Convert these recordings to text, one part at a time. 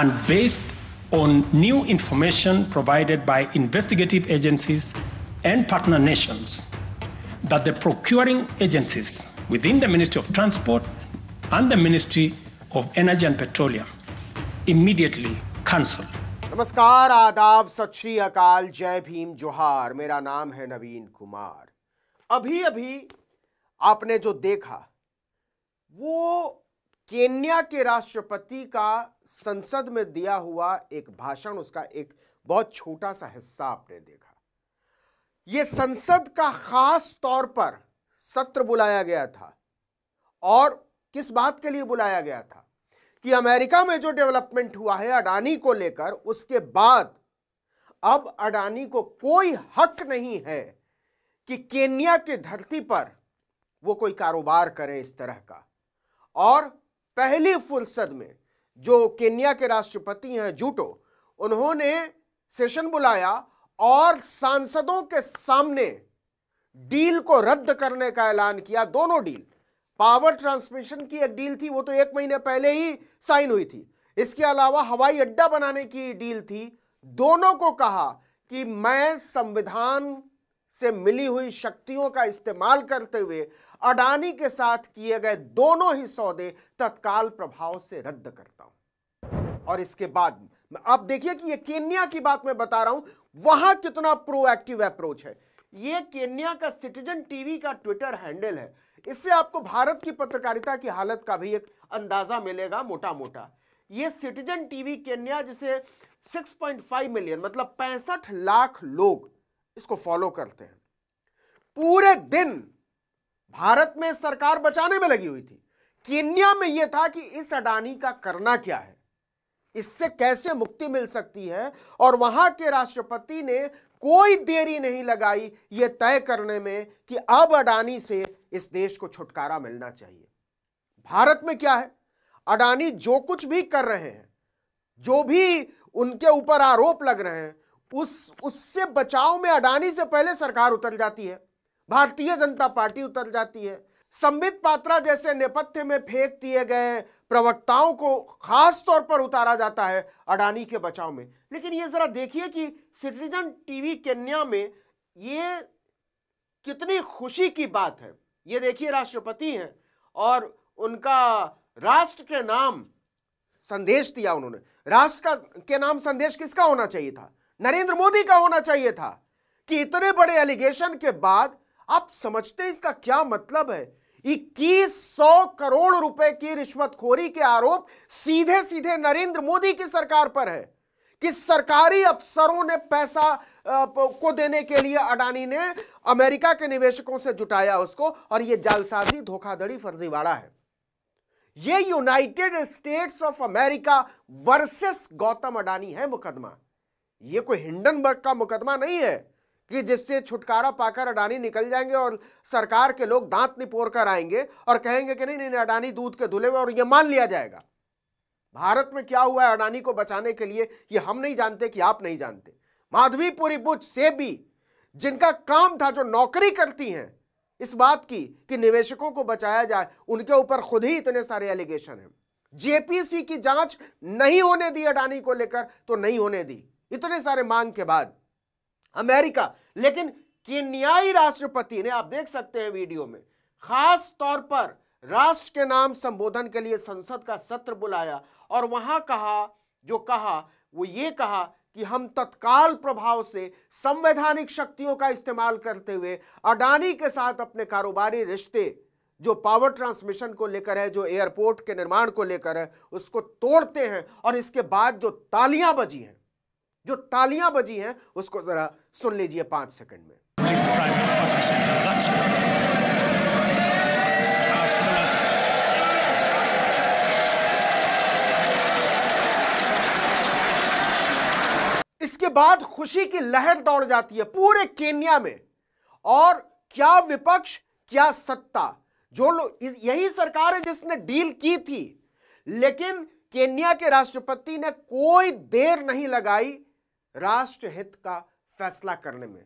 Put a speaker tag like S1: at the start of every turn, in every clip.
S1: and based on new information provided by investigative agencies and partner nations, that the procuring agencies within the Ministry of Transport and the Ministry of Energy and Petroleum immediately cancel.
S2: नमस्कार, आदाब, सत श्री अकाल, जय भीम, जोहार। मेरा नाम है नवीन कुमार। अभी अभी आपने जो देखा वो केन्या के राष्ट्रपति का संसद में दिया हुआ एक भाषण, उसका एक बहुत छोटा सा हिस्सा आपने देखा। यह संसद का खास तौर पर सत्र बुलाया गया था और किस बात के लिए बुलाया गया था कि अमेरिका में जो डेवलपमेंट हुआ है अडानी को लेकर, उसके बाद अब अडानी को कोई हक नहीं है कि केन्या की धरती पर वो कोई कारोबार करे इस तरह का। और पहली फुर्सत में जो केन्या के राष्ट्रपति हैं जूटो, उन्होंने सेशन बुलाया और सांसदों के सामने डील को रद्द करने का ऐलान किया। दोनों डील, पावर ट्रांसमिशन की एक डील थी, वो तो 1 महीने पहले ही साइन हुई थी। इसके अलावा हवाई अड्डा बनाने की डील थी। दोनों को कहा कि मैं संविधान से मिली हुई शक्तियों का इस्तेमाल करते हुए अडानी के साथ किए गए दोनों ही सौदे तत्काल प्रभाव से रद्द करता हूं। और इसके बाद आप देखिए कि ये केन्या की बात मैं बता रहा हूं, वहां कितना प्रोएक्टिव अप्रोच है। ये केन्या का सिटीजन टीवी का ट्विटर हैंडल है। इससे आपको भारत की पत्रकारिता की हालत का भी एक अंदाजा मिलेगा मोटा मोटा। ये सिटीजन टीवी केन्या, जिसे 6.5 मिलियन मतलब 65 लाख लोग इसको फॉलो करते हैं, पूरे दिन भारत में सरकार बचाने में लगी हुई थी। केन्या में यह था कि इस अडानी का करना क्या है, इससे कैसे मुक्ति मिल सकती है। और वहां के राष्ट्रपति ने कोई देरी नहीं लगाई यह तय करने में कि अब अडानी से इस देश को छुटकारा मिलना चाहिए। भारत में क्या है, अडानी जो कुछ भी कर रहे हैं, जो भी उनके ऊपर आरोप लग रहे हैं, उससे बचाव में अडानी से पहले सरकार उतर जाती है, भारतीय जनता पार्टी उतर जाती है। संबित पात्रा जैसे नेपथ्य में फेंक दिए गए प्रवक्ताओं को खास तौर पर उतारा जाता है अडानी के बचाव में। लेकिन ये जरा देखिए कि सिटीजन टीवी केन्या में ये कितनी खुशी की बात है। ये देखिए, राष्ट्रपति हैं और उनका राष्ट्र के नाम संदेश दिया उन्होंने। राष्ट्र के नाम संदेश किसका होना चाहिए था? नरेंद्र मोदी का होना चाहिए था। कि इतने बड़े एलिगेशन के बाद आप समझते हैं इसका क्या मतलब है? 2100 करोड़ रुपए की रिश्वतखोरी के आरोप सीधे सीधे नरेंद्र मोदी की सरकार पर है कि सरकारी अफसरों ने पैसा को देने के लिए अडानी ने अमेरिका के निवेशकों से जुटाया उसको। और यह जालसाजी, धोखाधड़ी, फर्जीवाड़ा है। यह United states of America versus Gautam Adani है मुकदमा। यह कोई हिंडनबर्ग का मुकदमा नहीं है कि जिससे छुटकारा पाकर अडानी निकल जाएंगे और सरकार के लोग दांत निपोर कर आएंगे और कहेंगे कि नहीं नहीं अडानी दूध के धुले हुए, और यह मान लिया जाएगा। भारत में क्या हुआ है अडानी को बचाने के लिए, यह हम नहीं जानते कि आप नहीं जानते। माधवीपुरी बुच से भी, जिनका काम था, जो नौकरी करती हैं इस बात की कि निवेशकों को बचाया जाए, उनके ऊपर खुद ही इतने सारे एलिगेशन हैं। जेपीसी की जांच नहीं होने दी अडानी को लेकर, तो नहीं होने दी इतने सारे मांग के बाद अमेरिका। लेकिन केन्याई राष्ट्रपति ने, आप देख सकते हैं वीडियो में, खास तौर पर राष्ट्र के नाम संबोधन के लिए संसद का सत्र बुलाया और वहां कहा वो ये कहा कि हम तत्काल प्रभाव से संवैधानिक शक्तियों का इस्तेमाल करते हुए अडानी के साथ अपने कारोबारी रिश्ते, जो पावर ट्रांसमिशन को लेकर है, जो एयरपोर्ट के निर्माण को लेकर है, उसको तोड़ते हैं। और इसके बाद जो तालियां बजी हैं उसको जरा सुन लीजिए 5 सेकंड में। इसके बाद खुशी की लहर दौड़ जाती है पूरे केन्या में। और क्या विपक्ष, क्या सत्ता, जो लोग, यही सरकार है जिसने डील की थी। लेकिन केन्या के राष्ट्रपति ने कोई देर नहीं लगाई राष्ट्र हित का फैसला करने में।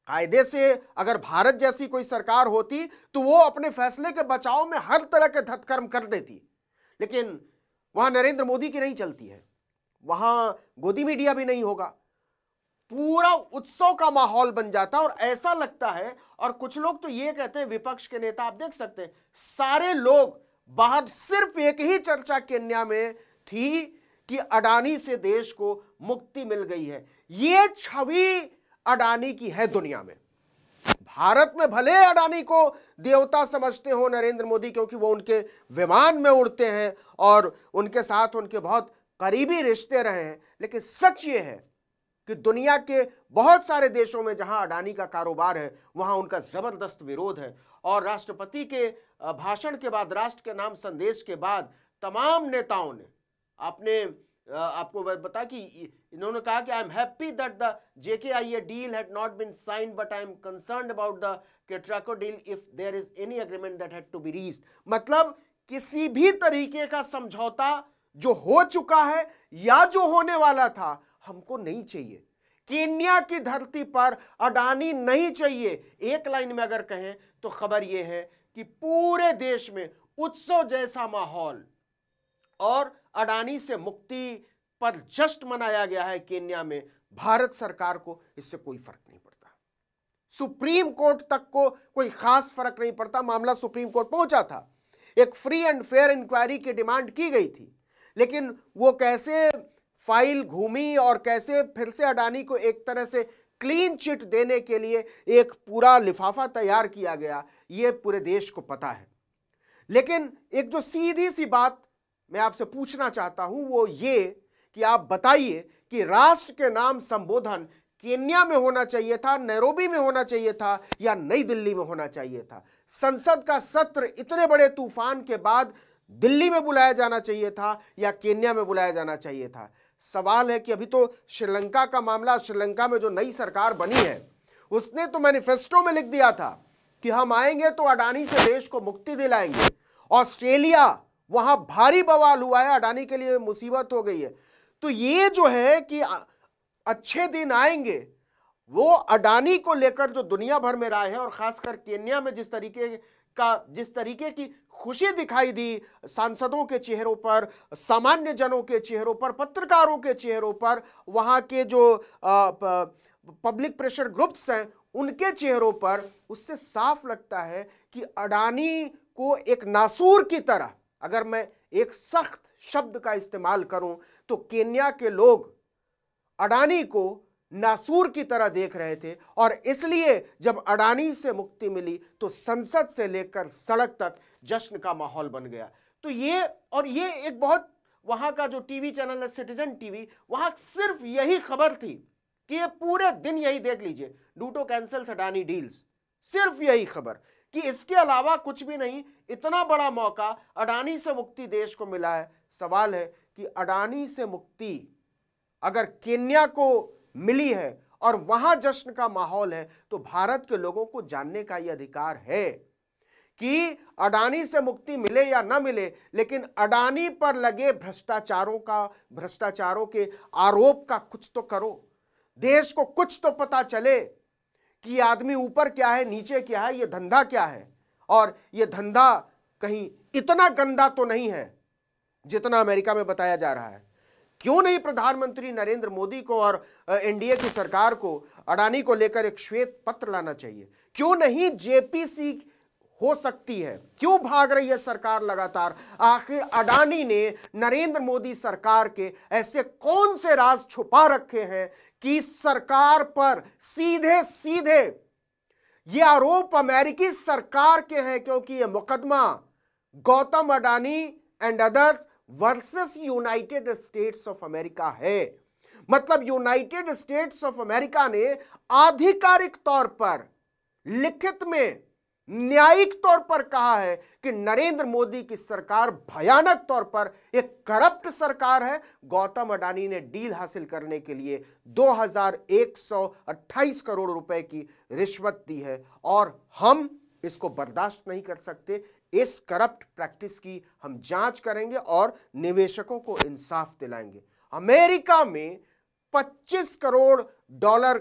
S2: कायदे से अगर भारत जैसी कोई सरकार होती तो वो अपने फैसले के बचाव में हर तरह के धतकर्म कर देती, लेकिन वहां नरेंद्र मोदी की नहीं चलती है। वहां गोदी मीडिया भी नहीं होगा, पूरा उत्सव का माहौल बन जाता। और ऐसा लगता है, और कुछ लोग तो ये कहते हैं, विपक्ष के नेता, आप देख सकते हैं सारे लोग बाहर, सिर्फ एक ही चर्चा केन्या में थी कि अडानी से देश को मुक्ति मिल गई है। ये छवि अडानी की है दुनिया में। भारत में भले अडानी को देवता समझते हो नरेंद्र मोदी, क्योंकि वो उनके विमान में उड़ते हैं और उनके साथ उनके बहुत करीबी रिश्ते रहे हैं, लेकिन सच ये है कि दुनिया के बहुत सारे देशों में जहां अडानी का कारोबार है, वहां उनका जबरदस्त विरोध है। और राष्ट्रपति के भाषण के बाद, राष्ट्र के नाम संदेश के बाद, तमाम नेताओं ने आपको बता कि इन्होंने कहा कि I am happy that the JKIA deal had not been signed, but I am concerned about the Ketraco deal if there is any agreement that had to be reached. मतलब किसी भी तरीके का समझौता जो हो चुका है या जो होने वाला था, हमको नहीं चाहिए। केन्या की धरती पर अडानी नहीं चाहिए। एक लाइन में अगर कहें तो खबर यह है कि पूरे देश में उत्सव जैसा माहौल और अडानी से मुक्ति पर जश्न मनाया गया है केन्या में। भारत सरकार को इससे कोई फर्क नहीं पड़ता, सुप्रीम कोर्ट तक को कोई खास फर्क नहीं पड़ता। मामला सुप्रीम कोर्ट पहुंचा था, एक फ्री एंड फेयर इंक्वायरी की डिमांड की गई थी, लेकिन वो कैसे फाइल घूमी और कैसे फिर से अडानी को एक तरह से क्लीन चिट देने के लिए एक पूरा लिफाफा तैयार किया गया, ये पूरे देश को पता है। लेकिन एक जो सीधी सी बात मैं आपसे पूछना चाहता हूं वो ये कि आप बताइए कि राष्ट्र के नाम संबोधन केन्या में होना चाहिए था, नैरोबी में होना चाहिए था, या नई दिल्ली में होना चाहिए था? संसद का सत्र इतने बड़े तूफान के बाद दिल्ली में बुलाया जाना चाहिए था या केन्या में बुलाया जाना चाहिए था? सवाल है कि अभी तो श्रीलंका का मामला, श्रीलंका में जो नई सरकार बनी है उसने तो मैनिफेस्टो में लिख दिया था कि हम आएंगे तो अडानी से देश को मुक्ति दिलाएंगे। ऑस्ट्रेलिया, वहां भारी बवाल हुआ है, अडानी के लिए मुसीबत हो गई है। तो ये जो है कि अच्छे दिन आएंगे, वो अडानी को लेकर जो दुनिया भर में राय है, और खासकर केन्या में जिस तरीके की खुशी दिखाई दी सांसदों के चेहरों पर, सामान्य जनों के चेहरों पर, पत्रकारों के चेहरों पर, वहां के जो पब्लिक प्रेशर ग्रुप्स हैं उनके चेहरों पर, उससे साफ लगता है कि अडानी को एक नासूर की तरह, अगर मैं एक सख्त शब्द का इस्तेमाल करूं तो केन्या के लोग अडानी को नासूर की तरह देख रहे थे। और इसलिए जब अडानी से मुक्ति मिली तो संसद से लेकर सड़क तक जश्न का माहौल बन गया। तो ये एक बहुत, वहां का जो टीवी चैनल है सिटीजन टीवी, वहां सिर्फ यही खबर थी कि ये पूरे दिन यही देख लीजिए, डूटो कैंसल्स अडानी डील्स, सिर्फ यही खबर, कि इसके अलावा कुछ भी नहीं। इतना बड़ा मौका अडानी से मुक्ति देश को मिला है। सवाल है कि अडानी से मुक्ति अगर केन्या को मिली है और वहां जश्न का माहौल है, तो भारत के लोगों को जानने का यह अधिकार है कि अडानी से मुक्ति मिले या ना मिले, लेकिन अडानी पर लगे भ्रष्टाचारों के आरोप का कुछ तो करो। देश को कुछ तो पता चले कि ये आदमी ऊपर क्या है, नीचे क्या है, ये धंधा क्या है, और ये धंधा कहीं इतना गंदा तो नहीं है जितना अमेरिका में बताया जा रहा है। क्यों नहीं प्रधानमंत्री नरेंद्र मोदी को और एनडीए की सरकार को अडानी को लेकर एक श्वेत पत्र लाना चाहिए? क्यों नहीं जेपीसी हो सकती है? क्यों भाग रही है सरकार लगातार? आखिर अडानी ने नरेंद्र मोदी सरकार के ऐसे कौन से राज छुपा रखे हैं कि सरकार पर सीधे सीधे ये आरोप अमेरिकी सरकार के हैं, क्योंकि ये मुकदमा Gautam Adani and others versus United states of America है। मतलब यूनाइटेड स्टेट्स ऑफ अमेरिका ने आधिकारिक तौर पर, लिखित में, न्यायिक तौर पर कहा है कि नरेंद्र मोदी की सरकार भयानक तौर पर एक करप्ट सरकार है। गौतम अडानी ने डील हासिल करने के लिए 2128 करोड़ रुपए की रिश्वत दी है, और हम इसको बर्दाश्त नहीं कर सकते। इस करप्ट प्रैक्टिस की हम जांच करेंगे और निवेशकों को इंसाफ दिलाएंगे। अमेरिका में 25 करोड़ डॉलर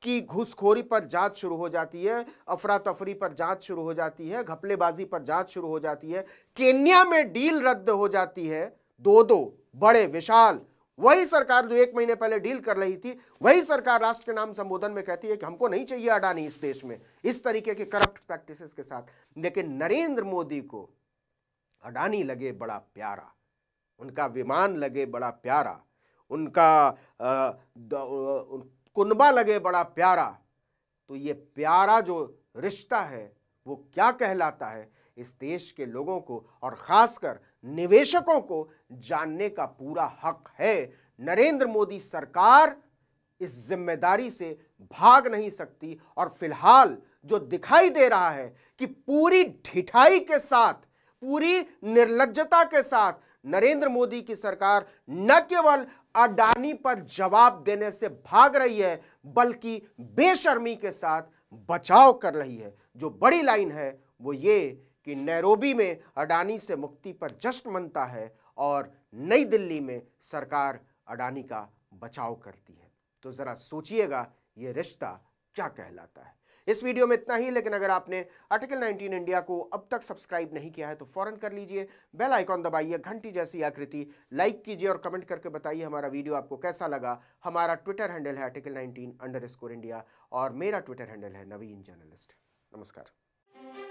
S2: की घूसखोरी पर जांच शुरू हो जाती है, अफरा तफरी पर जांच शुरू हो जाती है, घपलेबाजी पर जांच शुरू हो जाती है। केन्या में डील रद्द हो जाती है, दो बड़े विशाल वही सरकार जो 1 महीने पहले डील कर रही थी, वही सरकार राष्ट्र के नाम संबोधन में कहती है कि हमको नहीं चाहिए अडानी इस देश में इस तरीके के करप्ट प्रैक्टिसेस के साथ। लेकिन नरेंद्र मोदी को अडानी लगे बड़ा प्यारा, उनका विमान लगे बड़ा प्यारा, उनका कुनबा लगे बड़ा प्यारा, तो ये प्यारा जो रिश्ता है वो क्या कहलाता है, इस देश के लोगों को और खासकर निवेशकों को जानने का पूरा हक है। नरेंद्र मोदी सरकार इस जिम्मेदारी से भाग नहीं सकती और फिलहाल जो दिखाई दे रहा है कि पूरी ढिठाई के साथ, पूरी निर्लज्जता के साथ नरेंद्र मोदी की सरकार न केवल अडानी पर जवाब देने से भाग रही है बल्कि बेशर्मी के साथ बचाव कर रही है। जो बड़ी लाइन है वो ये कि नैरोबी में अडानी से मुक्ति पर जश्न मनता है और नई दिल्ली में सरकार अडानी का बचाव करती है। तो जरा सोचिएगा ये रिश्ता क्या कहलाता है। इस वीडियो में इतना ही, लेकिन अगर आपने आर्टिकल 19 इंडिया को अब तक सब्सक्राइब नहीं किया है तो फौरन कर लीजिए, बेल आइकॉन दबाइए, घंटी जैसी आकृति, लाइक कीजिए और कमेंट करके बताइए हमारा वीडियो आपको कैसा लगा। हमारा ट्विटर हैंडल है article19_India और मेरा ट्विटर हैंडल है नवीन जर्नलिस्ट। नमस्कार।